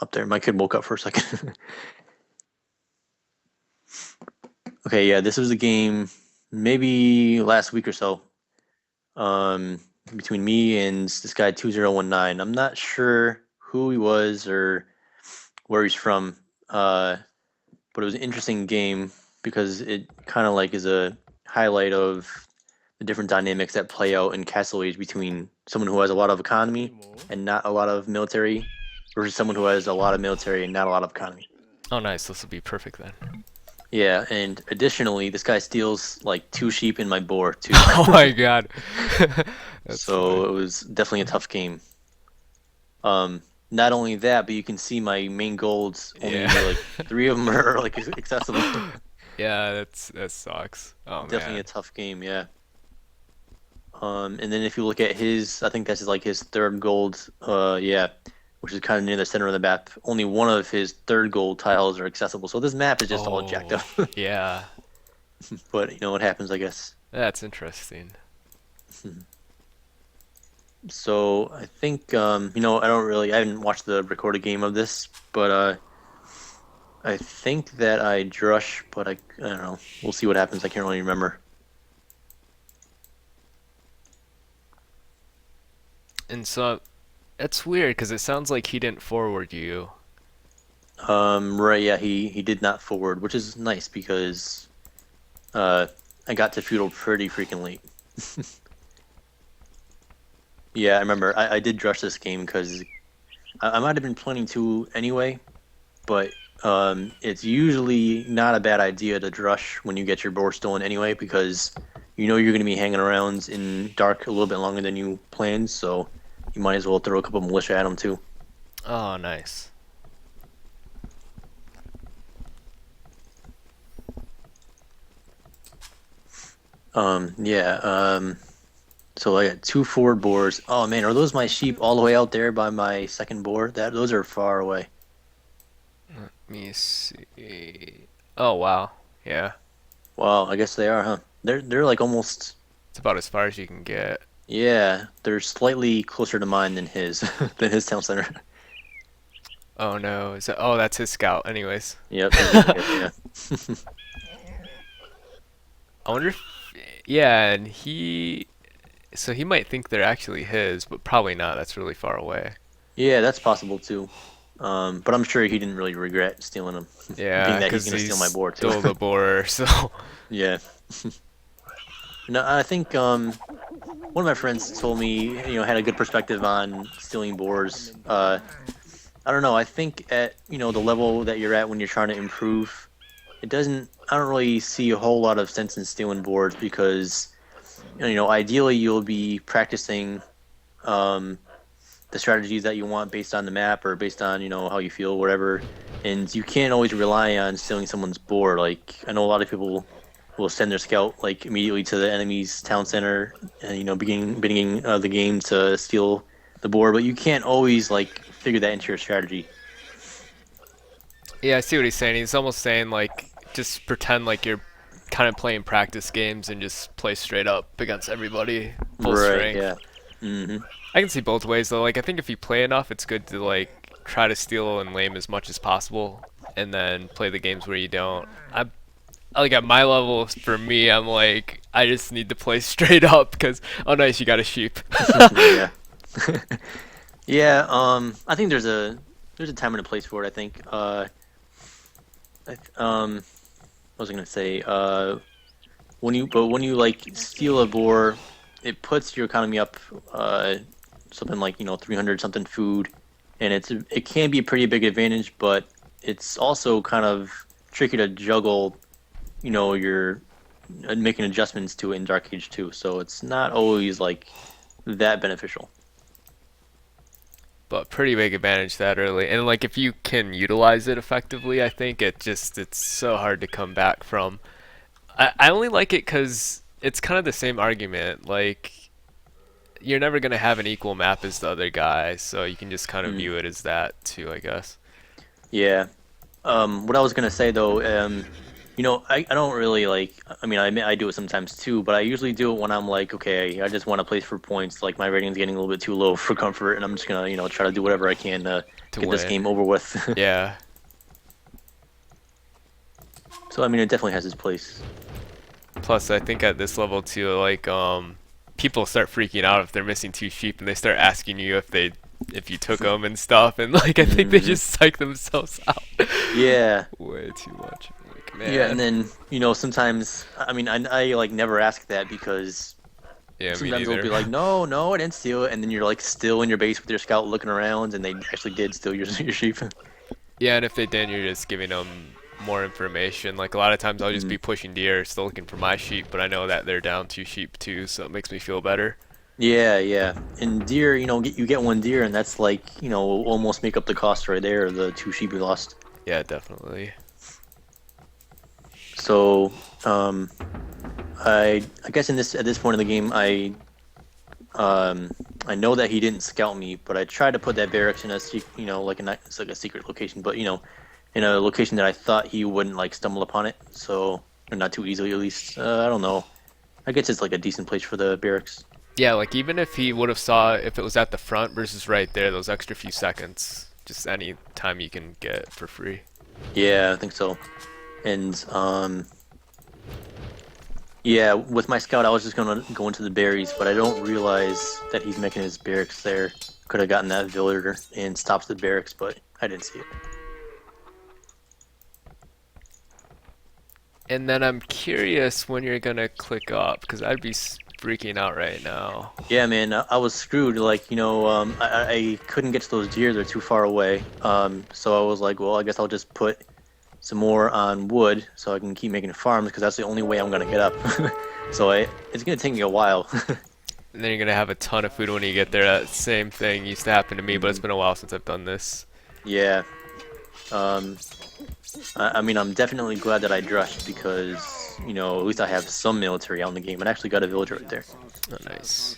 up there. My kid woke up for a second. Okay, yeah, this was a game maybe last week or so. Um, Between me and this guy 2019. I'm not sure who he was or where he's from. But it was an interesting game because it kind of like is a highlight of the different dynamics that play out in Castle Age between someone who has a lot of economy and not a lot of military versus someone who has a lot of military and not a lot of economy. Oh, nice. This will be perfect then. Yeah, and additionally, this guy steals like two sheep in my boar too. Oh my god. That's funny. So it was definitely a tough game. Not only that, but you can see my main golds. Yeah. Only like three of them are like accessible. Yeah, that sucks. Oh Definitely man. a tough game. Yeah. And then if you look at his, I think that's like his third gold. Yeah, which is kind of near the center of the map. Only one of his third gold tiles are accessible. So this map is just all jacked up. Oh, yeah. But you know what happens, I guess. That's interesting. So I think I haven't watched the recorded game of this, but I think that I drush, but I don't know. We'll see what happens. I can't really remember. And so it's weird because it sounds like he didn't forward you. Right, yeah, he did not forward, which is nice because uh I got to feudal pretty frequently. Yeah, I remember. I did drush this game because I might have been planning to anyway, but it's usually not a bad idea to drush when you get your board stolen anyway because you know you're going to be hanging around in dark a little bit longer than you planned, so you might as well throw a couple militia at them too. Oh, nice. Yeah. So I got two forward boars. Oh man, are those my sheep all the way out there by my second boar? That those are far away. Let me see. Oh, wow. Yeah. Wow, I guess they are, huh? They're like almost. It's about as far as you can get. Yeah, they're slightly closer to mine than his than his town center. Oh no. Is it, oh, that's his scout. Anyways. Yep, he's getting hit. I Yeah. wonder if. Yeah, and he. So he might think they're actually his, but probably not. That's really far away. Yeah, that's possible too. But I'm sure he didn't really regret stealing them, being Yeah, that he's because gonna steal my he's board too. still the borer, so. Yeah. No, I think one of my friends told me, had a good perspective on stealing boards. I don't know. I think at the level that you're at when you're trying to improve, it doesn't. I don't really see a whole lot of sense in stealing boards because ideally you'll be practicing um, the strategies that you want based on the map or based on how you feel, whatever. And you can't always rely on stealing someone's board. Like I know a lot of people will send their scout like immediately to the enemy's town center and beginning the game to steal the board, but you can't always like figure that into your strategy. Yeah, I see what he's saying. He's almost saying, like, just pretend like you're kind of playing practice games and just play straight up against everybody, full Right. strength. Yeah. Hmm. I can see both ways though. Like I think if you play enough, it's good to like try to steal and lame as much as possible, and then play the games where you don't. Like at my level, for me, I'm like I just need to play straight up because oh nice, you got a sheep. Yeah. Yeah. I think there's a time and a place for it. I think. What was I gonna say? When you like steal a boar, it puts your economy up something like 300 something food, and it can be a pretty big advantage, but it's also kind of tricky to juggle. You're making adjustments to it in Dark Age too, so it's not always like that beneficial. But pretty big advantage that early, and like if you can utilize it effectively, I think it's so hard to come back from. I only like it because it's kind of the same argument. Like you're never gonna have an equal map as the other guy, so you can just kind of Mm, view it as that too, I guess. yeah. What I was gonna say though, I don't really like. I mean, I do it sometimes too, but I usually do it when I'm like, okay, I just want to place for points. Like my rating's getting a little bit too low for comfort, and I'm just gonna, try to do whatever I can to to get this win. game over with. Yeah. So I mean, it definitely has its place. Plus, I think at this level too, like people start freaking out if they're missing two sheep, and they start asking you if you took them and stuff, and like I think they Hmm. just psych themselves out Yeah, way too much. Like, yeah, and man. then sometimes I mean I like never ask that because Yeah, me sometimes they'll neither. be like, no, no, I didn't steal it, and then you're like still in your base with your scout looking around, and they actually did steal your sheep. Yeah, and if they didn't, you're just giving them more information. Like a lot of times, I'll just Mm. be pushing deer, still looking for my sheep, but I know that they're down two sheep too, so it makes me feel better. Yeah, yeah, and deer, you get one deer, and that's like almost make up the cost right there, the two sheep we lost. Yeah, definitely. So, I guess in this at this point in the game, I know that he didn't scout me, but I tried to put that barracks in like it's like a secret location, but in a location that I thought he wouldn't like stumble upon it, so or not too easily at least. I don't know. I guess it's like a decent place for the barracks. Yeah, like even if he would have saw if it was at the front versus right there, those extra few seconds, just any time you can get for free. Yeah, I think so. And yeah, with my scout, I was just gonna go into the berries, but I don't realize that he's making his barracks there. Could have gotten that villager and stops the barracks, but I didn't see it. And then I'm curious when you're gonna click up, because I'd be freaking out right now. Yeah, man, I was screwed. Like, I couldn't get to those deer; they're too far away. So I was like, well, I guess I'll just put some more on wood so I can keep making farms because that's the only way I'm gonna get up. It's gonna take me a while. And then you're gonna have a ton of food when you get there. That same thing used to happen to me, but it's Mhm. been a while since I've done this. Yeah. Um, I mean, I'm definitely glad that I dressed because at least I have some military out in the game. And I actually got a villager right there. Oh, nice.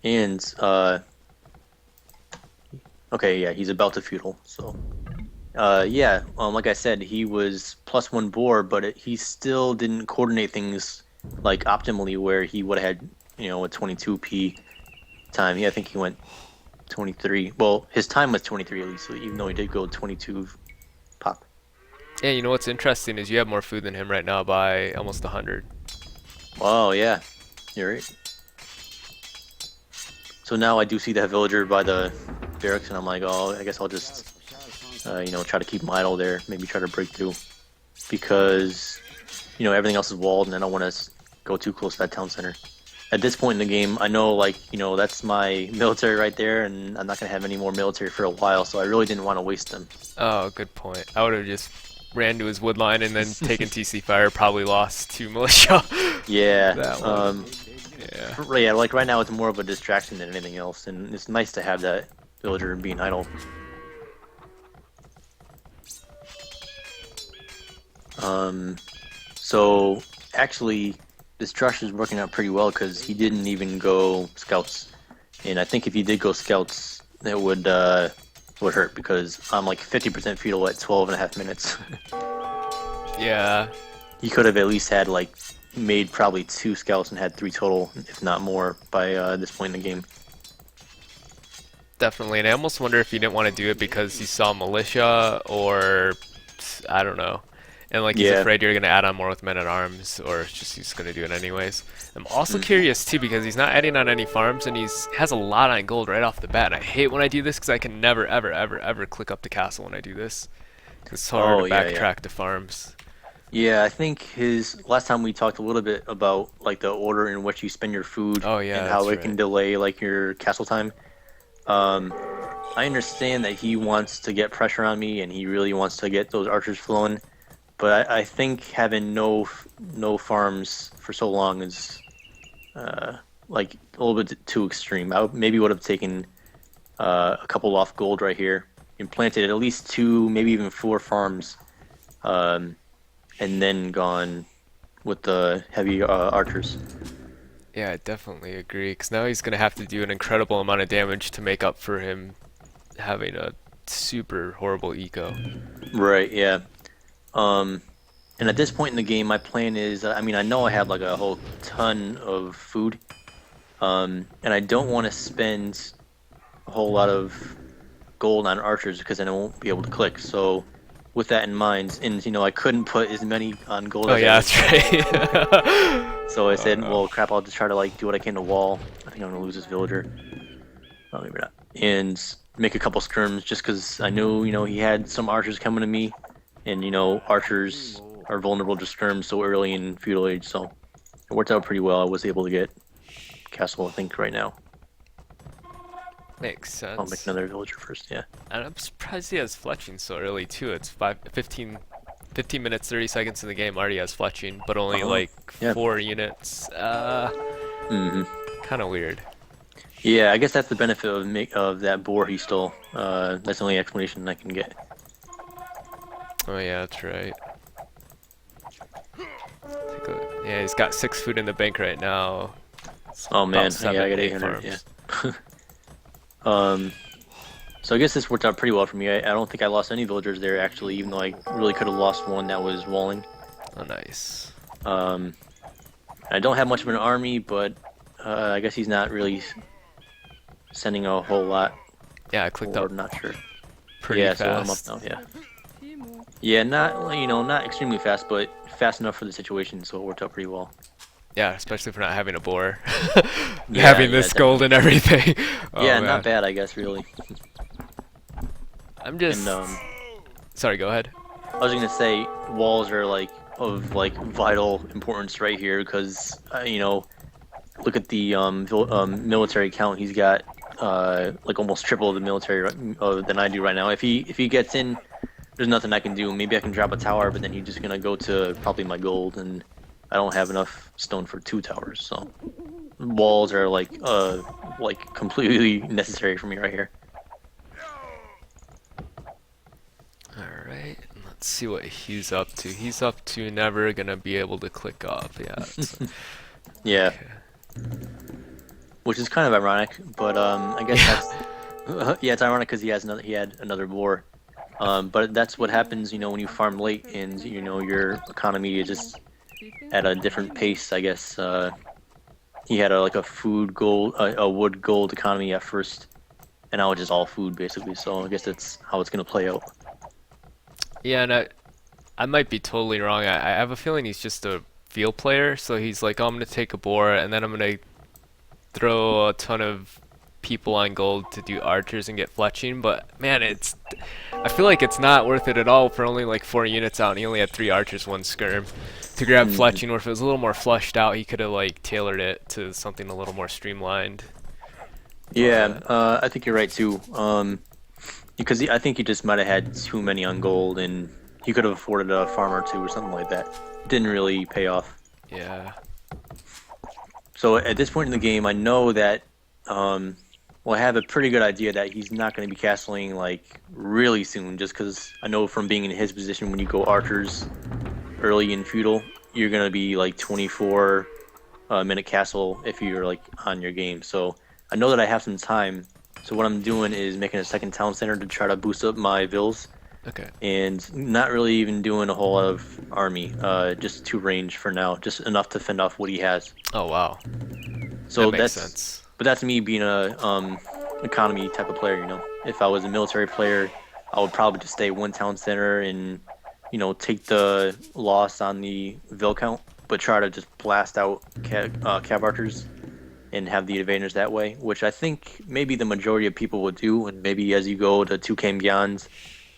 And okay, yeah, he's about to feudal. So yeah, like I said, he was +1 boar, but he still didn't coordinate things like optimally where he would have had a 22p time. Yeah, I think he went 23. Well, his time was 23 at least, so even though he did go 22 pop. Yeah, you know what's interesting is you have more food than him right now by almost 100. Oh yeah, you're right. So now I do see that villager by the barracks, and I'm like, oh, I guess I'll just try to keep him idle there. Maybe try to break through because everything else is walled, and I don't want to go too close to that town center. At this point in the game, I know like that's my military right there, and I'm not gonna have any more military for a while, so I really didn't want to waste them. Oh, good point. I would have just ran to his wood line and then taken TC fire. Probably lost to militia. Yeah, That one. Yeah. yeah, like right now it's more of a distraction than anything else, and it's nice to have that villager being idle. Um, so actually, this Trush is working out pretty well because he didn't even go scouts, and I think if he did go scouts, it would hurt because I'm like 50% fetal at 12 and a half minutes. Yeah. He could have at least had like made probably 2 scouts and had 3 total, if not more, by this point in the game. Definitely. And I almost wonder if he didn't want to do it because he saw militia or I don't know. And like he's Yeah. afraid you're gonna add on more with men at arms, or it's just he's gonna do it anyways. I'm also Mm. curious too because he's not adding on any farms and he's has a lot on gold right off the bat. And I hate when I do this because I can never ever ever ever click up the castle when I do this. It's so hard Oh to yeah, yeah. backtrack to farms. Yeah, I think his last time we talked a little bit about like the order in which you spend your food Oh yeah, and how that's it can right. delay like your castle time. Um, I understand that he wants to get pressure on me and he really wants to get those archers flowing, but I think having no farms for so long is uh, like a little bit too extreme. Maybe would have taken a couple off gold right here and planted at least 2, maybe even 4 farms, um, and then gone with the heavy archers. Yeah, I definitely agree. Because now he's gonna have to do an incredible amount of damage to make up for him having a super horrible eco. Right. Yeah. Um, and at this point in the game, my plan is, I mean, I know I have like a whole ton of food. And I don't want to spend a whole lot of gold on archers because then I won't be able to click. So with that in mind, and I couldn't put as many on gold Oh as I yeah, was that's going to. right. So I Oh said, no. well, crap, I'll just try to like do what I can to wall. I think I'm gonna lose this villager. Oh, maybe not. And make a couple skirms just because I knew, he had some archers coming to me, and archers are vulnerable to skirms so early in feudal age. So it worked out pretty well. I was able to get castle, I think, right now. Makes I'll make sense. another villager first. Yeah. And I'm surprised he has fletching so early too. It's 15 minutes, 30 seconds in the game already has fletching, but only Oh, like yeah. 4 units. Hmm. Kind of weird. Yeah, I guess that's the benefit of that boar he stole. That's the only explanation I can get. Oh yeah, that's right. Yeah, he's got 6 food in the bank right now. It's Oh about man, yeah, I seven, got eight 800. Yeah. farms. Um, so I guess this worked out pretty well for me. I don't think I lost any villagers there actually, even though I really could have lost one that was walling. Oh nice. Um, I don't have much of an army, but I guess he's not really sending a whole lot, Yeah, I clicked or up not sure. pretty Yeah, so I'm up fast. now. Yeah, yeah, not extremely fast, but fast enough for the situation, so it worked out pretty well. Yeah, especially for not having a boar. Yeah, Having yeah, this gold definitely. and everything. Oh Yeah, not man. bad, I guess, really. I'm And just sorry, go ahead. I was gonna say walls are like of like vital importance right here because look at the military count. He's got like almost triple the military than I do right now. If he gets in, there's nothing I can do. Maybe I can drop a tower, but then he's just gonna go to probably my gold, and I don't have enough stone for 2 towers. So walls are like completely necessary for me right here. Alright, let's see what he's up to. He's up to never gonna be able to click off. Yeah, Yeah, okay. which is kind of ironic, but I guess Yeah. that's yeah, it's ironic because he had another boar. But that's what happens, when you farm late and your economy is just at a different pace. I guess he had like a food gold, a wood gold economy at first, and now it's just all food basically. So I guess that's how it's gonna play out. Yeah, and I might be totally wrong. I have a feeling he's just a field player, so he's like, oh, I'm gonna take a boar, and then I'm gonna throw a ton of people on gold to do archers and get fletching. But man, I feel like it's not worth it at all for only like 4 units out, and he only had 3 archers, 1 skirm to grab Hmm. fletching. Or if it was a little more fleshed out, he could have like tailored it to something a little more streamlined. Yeah, But I think you're right too. Because I think he just might have had too many on gold, and he could have afforded a farm or two or something like that. Didn't really pay off. yeah, So at this point in the game, I know that, well, I have a pretty good idea that he's not going to be castling like really soon, just because I know from being in his position when you go archers early in feudal, you're going to be like 24 minute castle if you're like on your game. So I know that I have some time. So what I'm doing is making a second town center to try to boost up my vills okay. and not really even doing a whole lot of army, just 2 range for now, just enough to fend off what he has. Oh wow, that So makes that's, sense. but that's me being a economy type of player. If I was a military player, I would probably just stay one town center and take the loss on the Vil count, but try to just blast out cab archers and have the advantage that way. Which I think maybe the majority of people would do, and maybe as you go to 2K and beyond,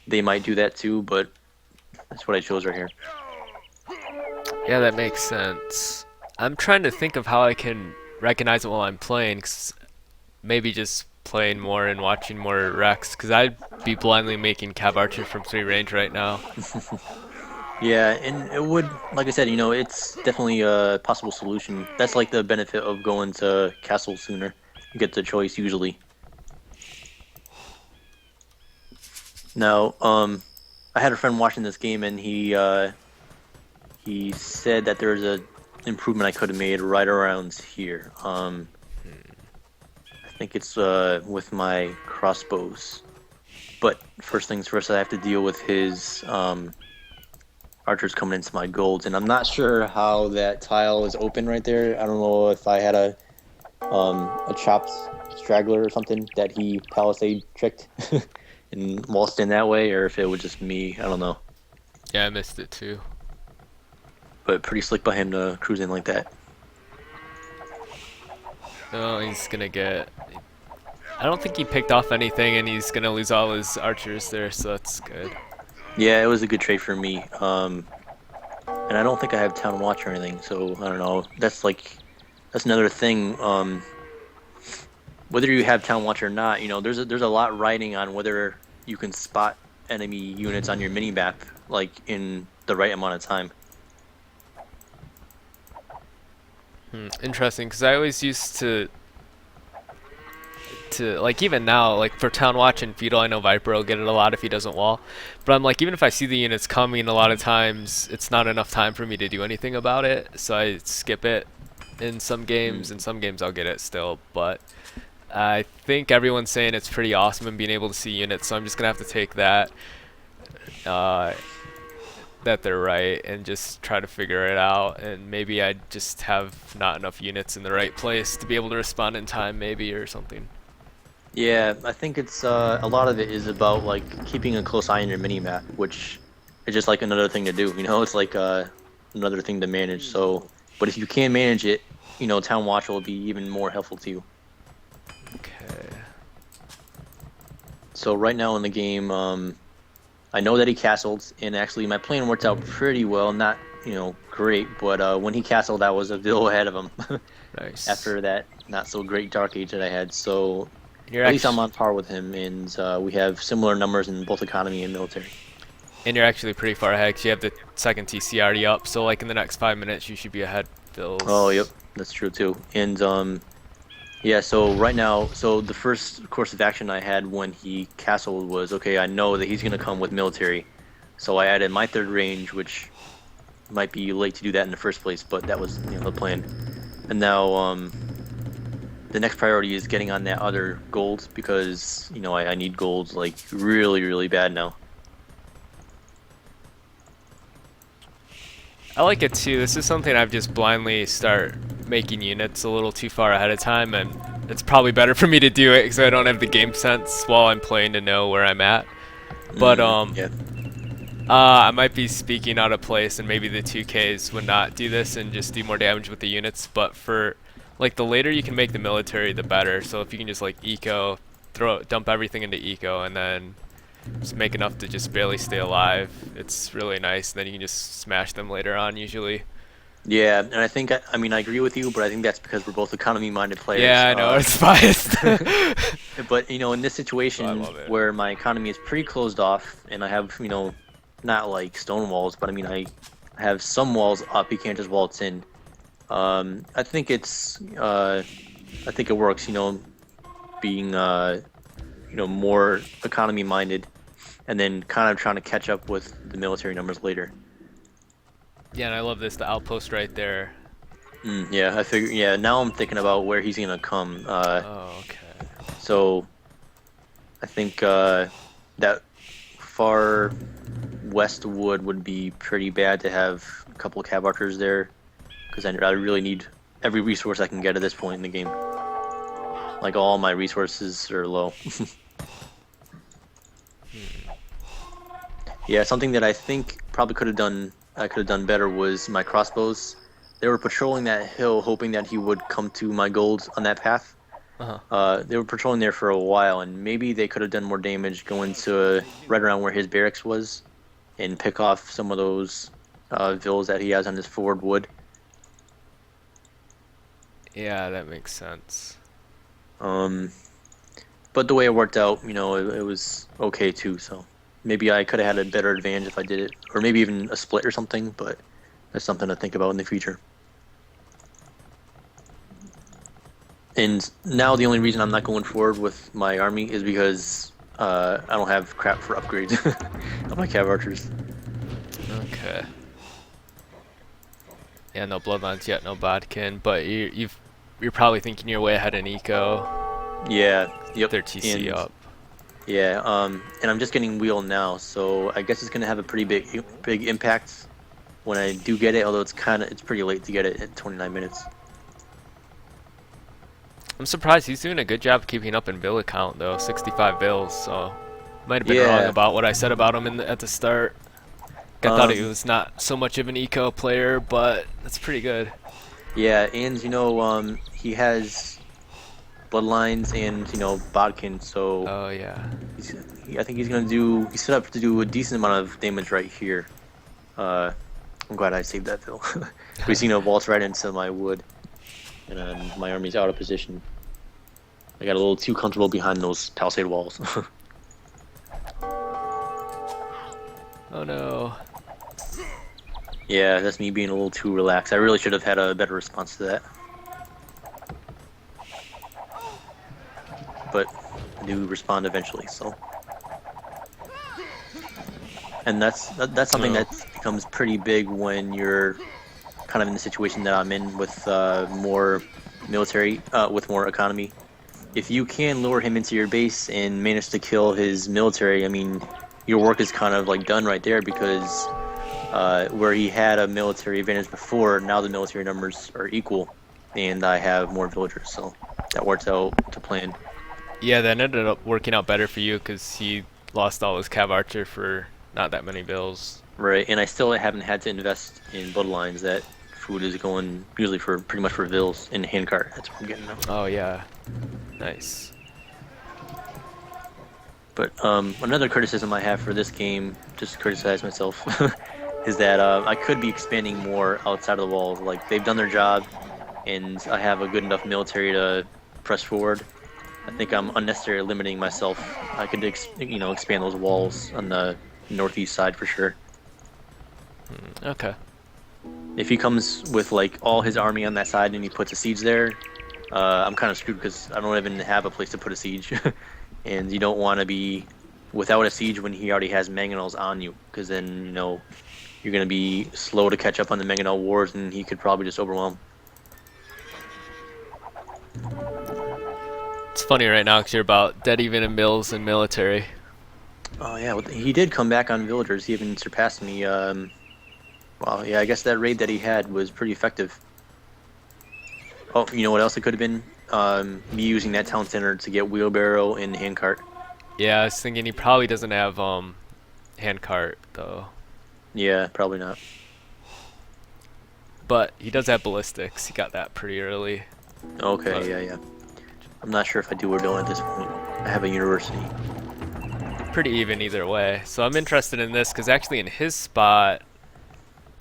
they might do that too. But that's what I chose right here. Yeah, that makes sense. I'm trying to think of how I can recognize it while I'm playing, 'cause maybe just playing more and watching more Rex, because I'd be blindly making Cav Archer from 3 range right now. Yeah, and it would, like I said, it's definitely a possible solution. That's like the benefit of going to castle sooner. You get the choice usually. Now, I had a friend watching this game, and he said that there's a improvement I could have made right around here. I think it's with my crossbows. But first things first, I have to deal with his archers coming into my golds, and I'm not sure how that tile is open right there. I don't know if I had a a chopped straggler or something that he palisade tricked and waltzed in that way, or if it was just me. I don't know, Yeah, I missed it too. but pretty slick by him to cruise in like that. Oh, he's gonna get. I don't think he picked off anything, and he's gonna lose all his archers there, so that's good. Yeah, it was a good trade for me. And I don't think I have Town Watch or anything, so I don't know. That's another thing. Whether you have Town Watch or not, there's a lot riding on whether you can spot enemy units on your mini map like in the right amount of time. Interesting, because I always used to like even now like for town watch and feudal I know Viper will get it a lot if he doesn't wall, but I'm like even if I see the units coming a lot of times it's not enough time for me to do anything about it, so I skip it in some Mm. games. In some games I'll get it still, but I think everyone's saying it's pretty awesome and being able to see units, so I'm just gonna have to take that uh, that they're right and just try to figure it out, and maybe I just have not enough units in the right place to be able to respond in time maybe or something. Yeah, I think it's a lot of it is about like keeping a close eye on your mini map, which is just like another thing to do. It's like another thing to manage. So, but if you can manage it, Town Watch will be even more helpful to you. Okay. So right now in the game, I know that he castled, and actually my plan worked out pretty well. Not, great, but when he castled, I was a little ahead of him Nice. after that not so great Dark Age that I had. So You're at least I'm actually on par with him, and we have similar numbers in both economy and military. pretty far ahead 'cause you have the second TC already up. So like in the next 5 minutes, you should be ahead, Oh, yep, Bills. that's true too. And yeah, so right now, so the first course of action I had when he castled was okay. I know that he's gonna come with military, so I added my third range, which might be late to do that in the first place, but that was the plan. And now the next priority is getting on that other gold because I need gold like really really bad now. I like it too. This is something I've just blindly start making units a little too far ahead of time, and it's probably better for me to do it because I don't have the game sense while I'm playing to know where I'm at. But Yeah. I might be speaking out of place, and maybe the 2Ks would not do this and just do more damage with the units. But for like the later you can make the military, the better. So if you can just like eco, dump everything into eco, and then just make enough to just barely stay alive, it's really nice. And then you can just smash them later on usually. Yeah, and I think I mean I agree with you, but I think that's because we're both economy-minded players. Yeah, I know it's biased. But in this I situation love it. where my economy is pretty closed off, and I have not like stone walls, but I mean I have some walls up. You can't just waltz in. I think I think it works. Being more economy-minded, and then kind of trying to catch up with the military numbers later. Yeah, and I love this, the outpost right there. Yeah, I figure. Yeah, now I'm thinking about where he's gonna come. Oh, okay. So I think that far west would be pretty bad to have a couple of cav archers there, because I really need every resource I can get at this point in the game. Like all my resources are low. Yeah, something that I think probably I could have done better was my crossbows. They were patrolling that hill, hoping that he would come to my gold on that path. Uh-huh. They were patrolling there for a while, and maybe they could have done more damage going to right around where his barracks was, and pick off some of those vills that he has on his forward wood. Yeah, that makes sense. Um, but the way it worked out, it was okay too. So maybe I could have had a better advantage if I did it, or maybe even a split or something. But that's something to think about in the future. And now the only reason I'm not going forward with my army is because I don't have crap for upgrades of my cav archers. Okay. Yeah, no bloodlines yet, no bodkin, but you're probably thinking your way ahead in eco. Yeah, yep. Their TC And up. yeah, and I'm just getting wheel now, so I guess it's gonna have a pretty big impact when I do get it. Although it's pretty late to get it at 29 minutes. I'm surprised he's doing a good job keeping up in bill count though. 65 bills, so might have been wrong Yeah. about what I said about him at the start. I thought he Um, was not so much of an eco player, but that's pretty good. yeah, and he has bloodlines and bodkin, so Oh yeah. I think he's set up to do a decent amount of damage right here. Uh, I'm glad I saved that bill. Because vaults right into my wood, and my army's out of position. I got a little too comfortable behind those palisade walls. Oh no. Yeah, that's me being a little too relaxed. I really should have had a better response to that. But I do respond eventually, so. And that's something No. that becomes pretty big when you're kind of in the situation that I'm in with more military, with more economy. If you can lure him into your base and manage to kill his military, I mean, your work is kind of like done right there because where he had a military advantage before, now the military numbers are equal, and I have more villagers, so that works out to plan. Yeah, that ended up working out better for you because he lost all his cav archer for not that many bills. Right, and I still haven't had to invest in bloodlines. That food is going usually for pretty much for vills in handcart. That's what I'm getting now. Oh yeah. Nice. But another criticism I have for this game, just to criticize myself, is that I could be expanding more outside of the walls. Like they've done their job, and I have a good enough military to press forward. I think I'm unnecessarily limiting myself. I could, expand those walls on the northeast side for sure. Okay. If he comes with like all his army on that side and he puts a siege there, I'm kind of screwed because I don't even have a place to put a siege. And you don't want to be without a siege when he already has mangonels on you, because then you're going to be slow to catch up on the mangonel wars, and he could probably just overwhelm. It's funny right now because you're about dead even in bills and military. Oh yeah, well, he did come back on villagers. He even surpassed me. Well, yeah, I guess that raid that he had was pretty effective. Oh, you know what else it could have been? Me using that town center to get wheelbarrow and handcart. Yeah, I was thinking he probably doesn't have handcart though, Yeah, probably not. but he does have ballistics. He got that pretty early. Okay, But yeah. I'm not sure if I do or don't at this point. I have a university. pretty even either way. So I'm interested in this because actually in his spot,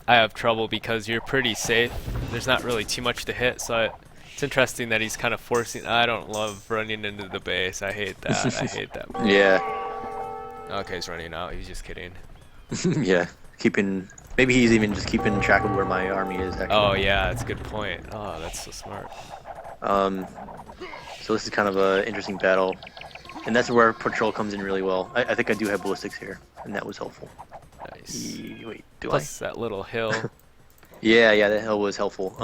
I have trouble because you're pretty safe. There's not really too much to hit, so it's interesting that he's kind of forcing. I don't love running into the base. I hate that. I hate that. Yeah, Okay, he's running out. He's just kidding. yeah. Maybe he's even just keeping track of where my army is. Actually. Oh yeah, that's a good point. Oh, that's so smart. Um, so this is kind of a interesting battle, and that's where patrol comes in really well. I think I do have ballistics here, and that was helpful. Nice. Wait, do Plus that little hill. Yeah, that hill was helpful.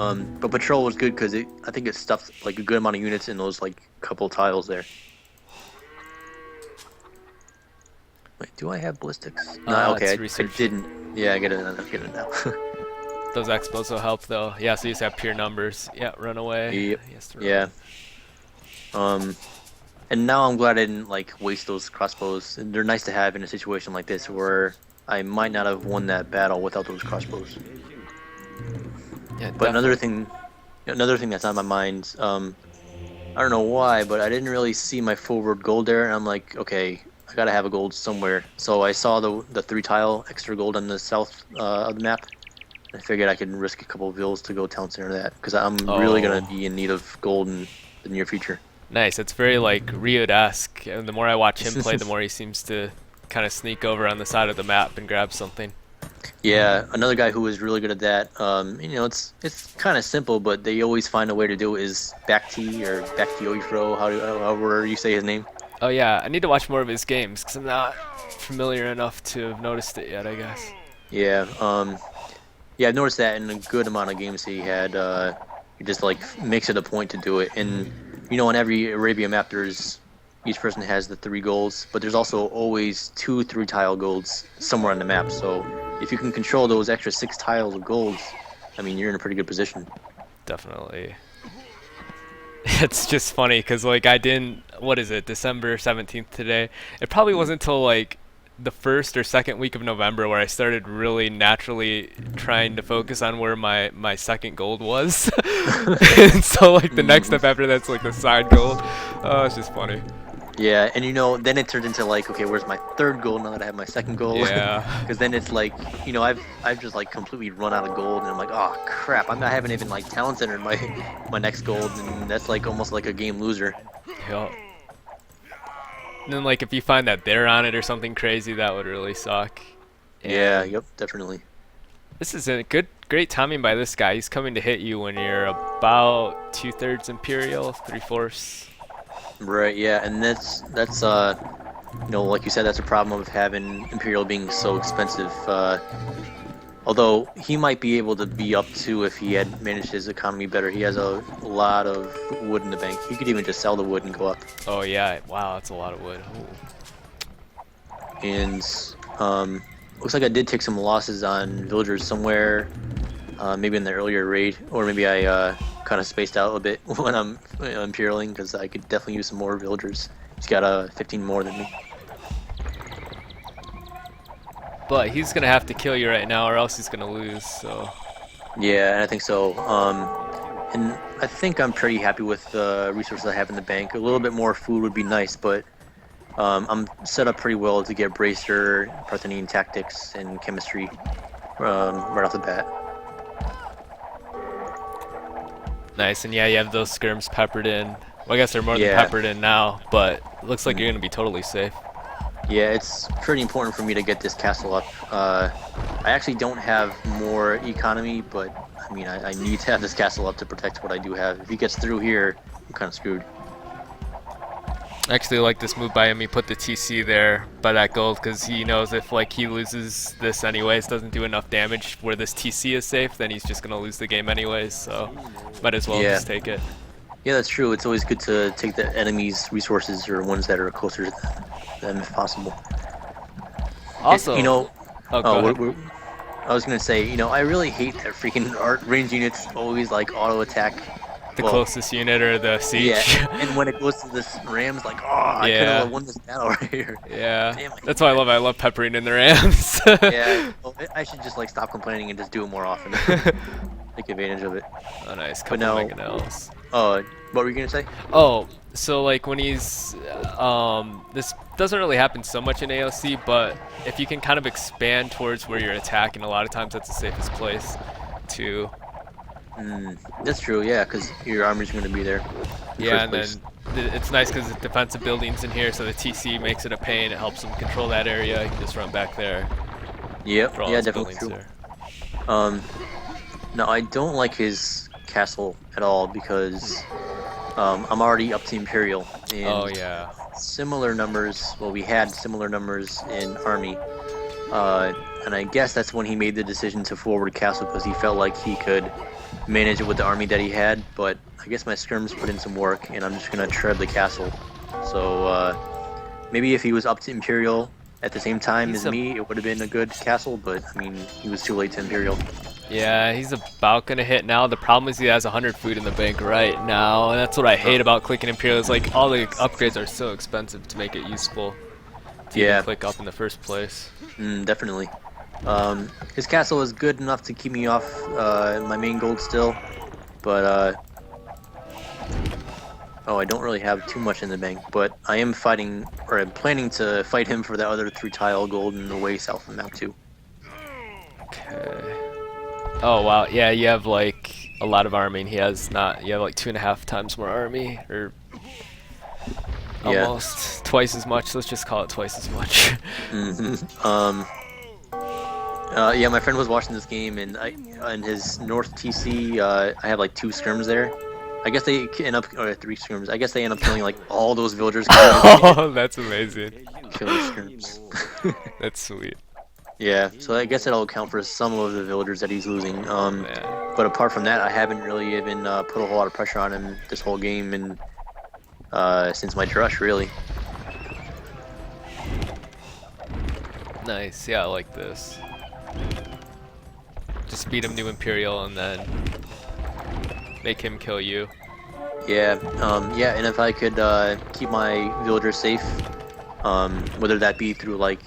But patrol was good because I think it stuffed like a good amount of units in those like couple tiles there. Wait, do I have ballistics? No, okay, It's I research. didn't. Yeah, I get it. I get it now. Those expos will help though. Yeah, so you just have pure numbers. Yeah, run away. Yep. He has to run. Yeah. And now I'm glad I didn't like waste those crossbows. They're nice to have in a situation like this where I might not have won that battle without those crossbows. Yeah, But another thing that's on my mind, I don't know why, but I didn't really see my forward gold there, and I'm like, okay, I gotta have a gold somewhere. So I saw the 3 tile extra gold on the south of the map. I figured I could risk a couple of vills to go town center that, because I'm really gonna be in need of gold in the near future. Nice. It's very like Ryud-esque, and the more I watch him play, the more he seems to kind of sneak over on the side of the map and grab something. Yeah, another guy who is really good at that. It's kind of simple, but they always find a way to do it. Is Bakti or Bakti however you say his name. Oh yeah, I need to watch more of his games because I'm not familiar enough to have noticed it yet, I guess. Yeah, yeah, I've noticed that in a good amount of games he had. He just like makes it a point to do it, and on every Arabia map, each person has the 3 golds, but there's also always 2 3-tile golds somewhere on the map. So if you can control those extra 6 tiles of golds, I mean, you're in a pretty good position. Definitely. It's just funny because like I didn't. What is it? December 17th today. It probably Mm. wasn't until like the first or second week of November where I started really naturally trying to focus on where my second gold was. And so like the next Mhm. step after that's like the side gold. Oh, it's just funny. Yeah, and then it turned into like, okay, where's my third goal now that I have my second goal? Yeah. Because then it's like, I've just like completely run out of gold, and I'm like, oh crap, I haven't even like talent centered my next gold, and that's like almost like a game loser. Yup. And then like if you find that they're on it or something crazy, that would really suck. Yeah, And yep, definitely. this is a great timing by this guy. He's coming to hit you when you're about 2/3 Imperial, 3/4. Right, yeah, and like you said, that's a problem of having Imperial being so expensive. Although he might be able to be up to if he had managed his economy better. He has a lot of wood in the bank. He could even just sell the wood and go up. Oh yeah, wow, that's a lot of wood. Ooh. And looks like I did take some losses on villagers somewhere, maybe in the earlier raid, or maybe I kind of spaced out a bit when I'm imperialing because I could definitely use some more villagers. He's got 15 more than me. But he's gonna have to kill you right now, or else he's gonna lose. So Yeah, and I think so. And I think I'm pretty happy with the resources I have in the bank. A little bit more food would be nice, but I'm set up pretty well to get Bracer, Parthenian Tactics, and Chemistry right off the bat. nice, and yeah, you have those skirms peppered in. Well, I guess they're more than Yeah. peppered in now, but it looks like Mm. you're gonna be totally safe. Yeah, it's pretty important for me to get this castle up. I actually don't have more economy, but I mean, I need to have this castle up to protect what I do have. If he gets through here, I'm kind of screwed. I actually like this move by him. He put the TC there by that gold because he knows if like he loses this anyways, doesn't do enough damage where this TC is safe, then he's just gonna lose the game anyways. So might as well Yeah, just take it. yeah, that's true. It's always good to take the enemy's resources or ones that are closer to them if possible. And, Also, oh, go oh, ahead. I was gonna say, I really hate that freaking art range units always like auto attack. The Well, closest unit or the yeah, siege. and when it goes to this Rams, like, oh, I could Yeah, have won this battle right here. yeah. Damn, I hate That's why that. I love peppering in the Rams. Yeah, well, I should just like stop complaining and just do it more often. Take advantage of it. Oh, nice. But Couple now, mangonels. what were you gonna say? Oh, so like when he's this doesn't really happen so much in AOC, but if you can kind of expand towards where you're attacking, a lot of times that's the safest place to. That's true. Yeah, because your army's gonna be there in the Yeah, first and place. then it's nice because the defensive building's in here, so the TC makes it a pain. It helps him control that area. You can just run back there, Yep. throw all Yeah, his definitely buildings true. there. Um, no, I don't like his castle at all because I'm already up to Imperial Oh and yeah. similar numbers. Well, we had similar numbers in army, and I guess that's when he made the decision to forward castle because he felt like he could manage it with the army that he had. But I guess my skirms put in some work, and I'm just gonna tread the castle. So maybe if he was up to Imperial at the same time He's as me, it would have been a good castle. But I mean, he was too late to Imperial. Yeah, he's about gonna hit now. The problem is he has 100 food in the bank right now, and that's what I hate about clicking Imperial. Is like all the upgrades are so expensive to make it useful to even Yeah, click up in the first place. definitely. His castle is good enough to keep me off my main gold still, but oh, I don't really have too much in the bank. But I am fighting, or I'm planning to fight him for that other 3 tile gold in the way south of the map too. Okay. Oh wow, yeah, you have like a lot of army. And he has not. You have like 2.5 times more army, or Yeah. almost twice as much. Let's just call it twice as much. Yeah, my friend was watching this game, and in his North TC, I have like 2 skirms there. I guess they end up, or 3 skirms. I guess they end up killing like all those villagers. Oh, that's amazing. Killer skirms. That's sweet. Yeah, so I guess that'll account for some of the villagers that he's losing. Man. But apart from that, I haven't really even put a whole lot of pressure on him this whole game, and since my drush, really. Nice. Yeah, I like this. Just beat him to Imperial and then make him kill you. Yeah, and if I could keep my villagers safe, whether that be through like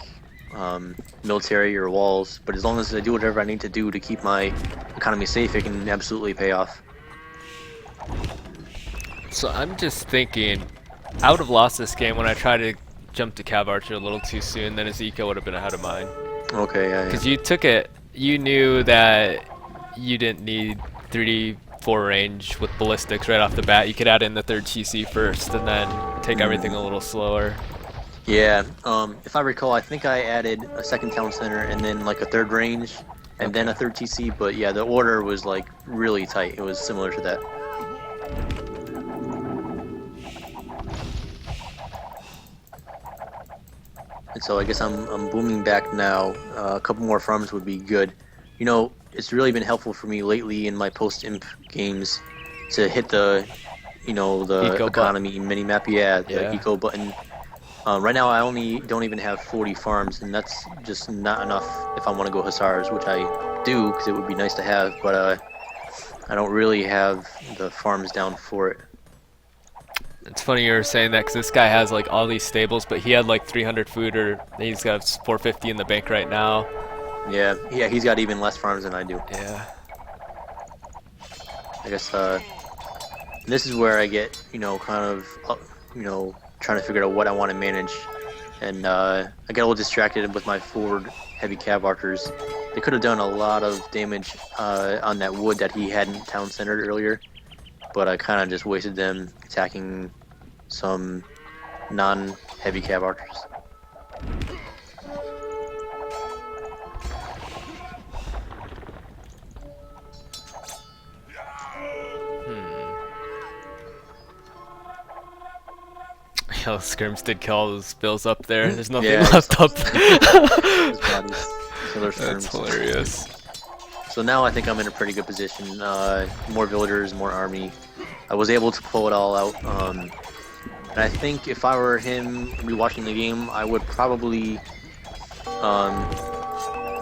military or walls, but as long as I do whatever I need to do to keep my economy safe, it can absolutely pay off. So I'm just thinking, I would have lost this game when I tried to jump to Cav Archer a little too soon. Then his eco would have been ahead of mine. Okay, yeah, Because you took it, you knew that you didn't need 3D 4 range with ballistics right off the bat. You could add in the third TC first and then take yeah. everything a little slower. Yeah, if I recall, I think I added a second town center and then like a third range and then Okay. a third TC, but yeah, the order was like really tight. It was similar to that. And so I guess I'm booming back now. A couple more farms would be good. You know, it's really been helpful for me lately in my post-imp games to hit the Eco button. economy mini map. Yeah, the Yeah. eco button. Right now, I only don't even have 40 farms, and that's just not enough if I want to go Hussars, which I do because it would be nice to have, but I don't really have the farms down for it. It's funny you were saying that because this guy has like all these stables, but he had like 300 food, or he's got 450 in the bank right now. Yeah, he's got even less farms than I do. Yeah. I guess this is where I get, kind of, trying to figure out what I want to manage. And I got a little distracted with my forward heavy cav archers. They could have done a lot of damage on that wood that he hadn't town centered earlier, but I kind of just wasted them attacking some non-heavy cav archers. Yo, Skirms did kill all those bills up there. There's nothing Yeah, left up. his bodies, killer That's skirms. hilarious. So now I think I'm in a pretty good position. More villagers, more army. I was able to pull it all out. And I think if I were him rewatching the game, I would probably um,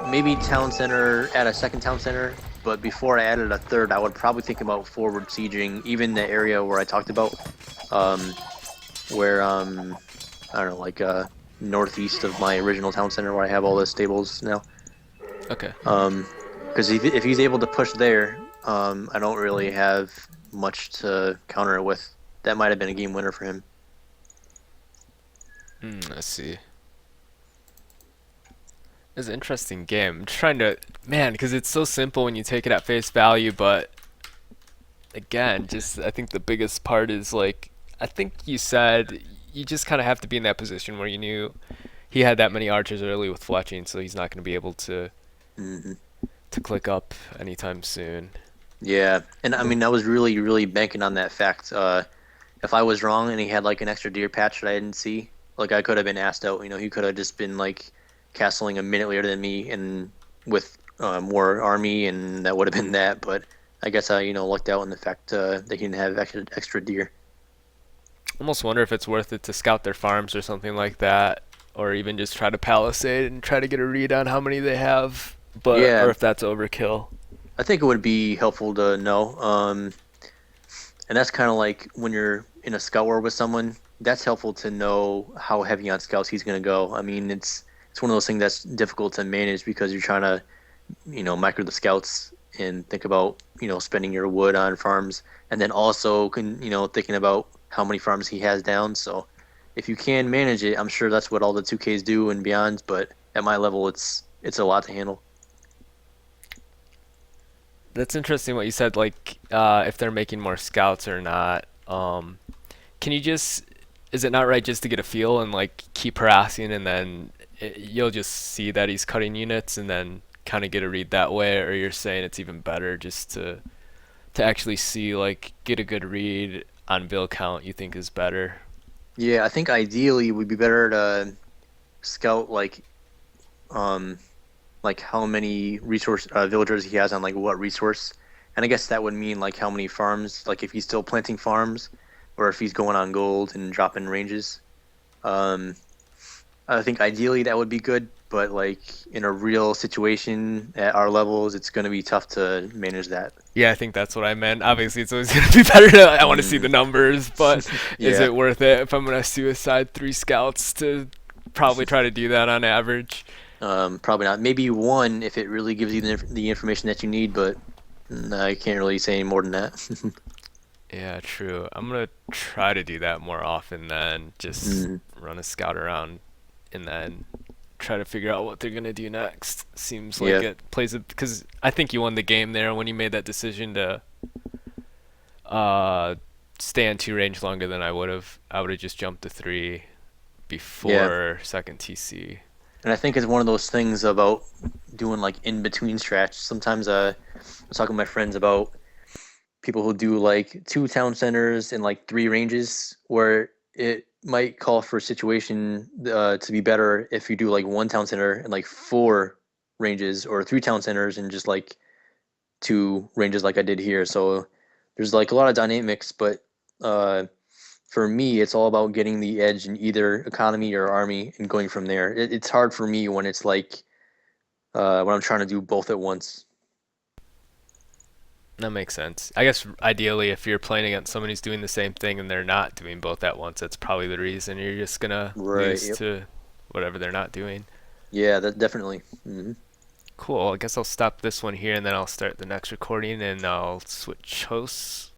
maybe town center, add a second town center. But before I added a third, I would probably think about forward sieging even the area where I talked about, um, where I don't know, like northeast of my original town center where I have all the stables now. Okay. Because if he's able to push there, I don't really have much to counter it with. That might have been a game winner for him. I see. It's an interesting game. I'm trying to, man, because it's so simple when you take it at face value, but again, just I think the biggest part is like, I think you said you just kind of have to be in that position where you knew he had that many archers early with fletching, so he's not going to be able Hmm to click up anytime soon. Yeah, and I mean, I was really, really banking on that fact. If I was wrong and he had like an extra deer patch that I didn't see, like I could have been asked out. He could have just been like castling a minute later than me and with more army, and that would have been that. But I guess I, lucked out in the fact that he didn't have extra deer. Almost wonder if it's worth it to scout their farms or something like that, or even just try to palisade and try to get a read on how many they have, but or Yeah, if that's overkill. I think it would be helpful to know. And that's kind of like when you're in a scout war with someone. That's helpful to know how heavy on scouts he's going to go. I mean, it's one of those things that's difficult to manage because you're trying to, micro the scouts and think about, spending your wood on farms, and then also thinking about how many farms he has down. So if you can manage it, I'm sure that's what all the 2Ks do and beyond. But at my level, it's a lot to handle. That's interesting what you said, like if they're making more scouts or not. Can you just, is it not right just to get a feel and like keep harassing and then you'll just see that he's cutting units and then kind of get a read that way, or you're saying it's even better just to actually see, like, get a good read on bill count you think is better? Yeah, I think ideally it would be better to scout um like how many resource villagers he has on like what resource, and I guess that would mean like how many farms, like if he's still planting farms, or if he's going on gold and dropping ranges. Um, I think ideally that would be good. but like in a real situation at our levels, it's going to be tough to manage that. Yeah, I think that's what I meant. Obviously, it's always gonna be better to. I want to see the Mm, numbers, but is yeah, it worth it if I'm gonna suicide 3 scouts to probably try to do that on average? probably not. Maybe one if it really gives you the information that you need, but I can't really say any more than that. Yeah, true. I'm gonna try to do that more often than just Mm, run a scout around and then try to figure out what they're gonna do next. Seems like yeah, it plays a because I think you won the game there when you made that decision to uh stay on 2 range longer than I would have. I would have just jumped to 3 yeah. before second TC. And I think it's one of those things about doing like in between strats. Sometimes I was talking to my friends about people who do like two town centers and like three ranges, where it might call for a situation to be better if you do like one town center and like four ranges, or three town centers and just like two ranges, like I did here. So there's like a lot of dynamics, but uh, for me, it's all about getting the edge in either economy or army and going from there. It's hard for me when it's like when I'm trying to do both at once. That makes sense. I guess ideally, if you're playing against someone who's doing the same thing and they're not doing both at once, that's probably the reason you're just gonna Right. lose Yep. to whatever they're not doing. Yeah. That definitely. Cool. I guess I'll stop this one here and then I'll start the next recording and I'll switch hosts.